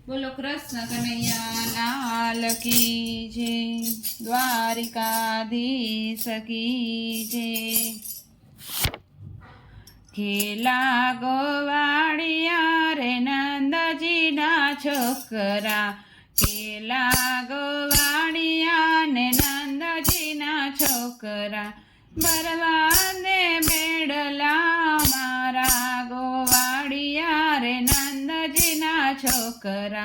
बोलो कृष्ण कन्हैया लाल की जय, द्वारिकाधीश की जय। खेला गोवाड़िया रे नंदजी ना छोकरा, खेला गोवाड़िया ने नंदजी ना छोकरा, बरवाने बेड़ला मारा गोवाड़िया रे नंदजी ना छोकरा,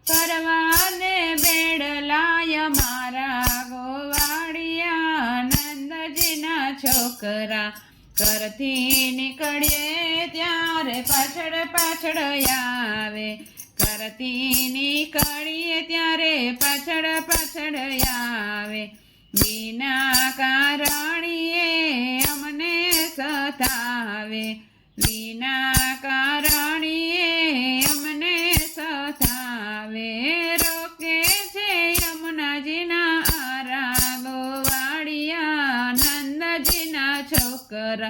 परवाने बेड़लाय मारा गोवाड़िया नंदजी ना छोकरा। करथी निकळे त्यारे पाछड़ पाछड़ आवे, करथी निकळीए त्यारे पाछड़ पाछड़ आवे, बिना कारणिए अमने सतावे, बिना कारणिए अमने सतावे। रोके छे यमुनाजीना आरा गोवाड़िया नंदजीना छोकरा,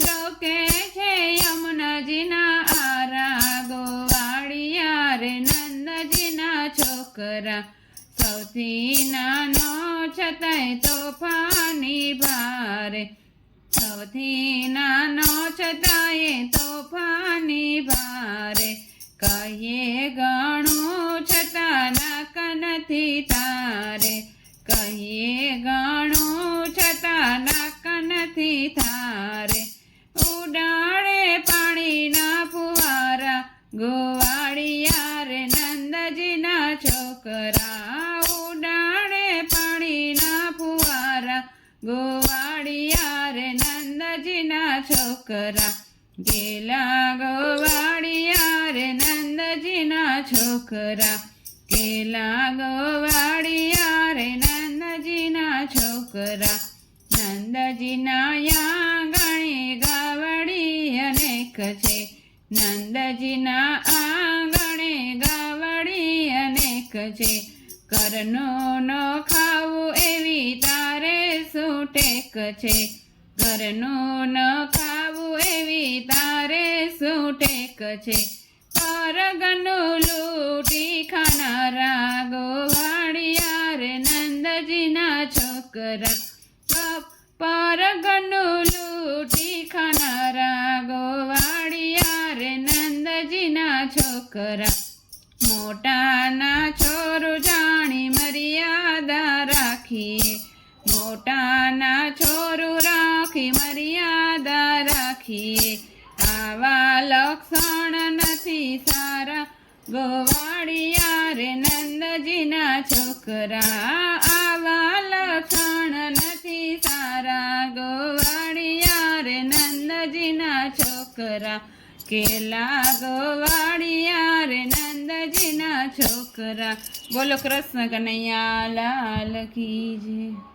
रोके छे यमुनाजीना आरा गोवाड़िया रे नंदजीना छोकरा। सौथी नानो छतांय तोफानी भारे, सौथी नानो छतांय तोफानी भारे, कहिए घणुं छतां नाक नथी तारे, कहिए घणुं छतां नाक नथी तारे। उडाड़े पाणीना फुवारा गोवाड़िया रे नंदजीना छोकरा, उडाड़े पाणीना फुवारा गोवाड़िया रे नंदजीना छोकरा। गेला गोवाड़िया रे नंदजीना छोकरा, गेला गोवाड़िया रे नंदजीना छोकरा। नंदजीना आंगणे गावड़ी अनेक छे, नंदजीना आंगणे गावड़ी अनेक छे, घरનું ન ખાવું એવી તારે શું ટેક છે, ઘરનું ન ખાવું એવી તારે શું ટેક છે। પરગનું લૂંટી ખાનારા ગોવાળિયા રે નંદજીના છોકરા, પરગનું લૂંટી ખાનારા ગોવાળિયા રે નંદજીના છોકરા। મોટાના છોરું જાણી મર્યાદા રાખીએ, મોટાના છોરું રાખી મર્યાદા રાખીએ, આવા લક્ષણ નથી સારા ગોવાળિયા રે નંદજીના છોકરા, આવા લક્ષણ નથી સારા ગોવાળિયા રે નંદજીના છોકરા। केला गोवाड़िया रे नंदजीना छोकरा। बोलो कृष्ण कन्हैया लाल की जय।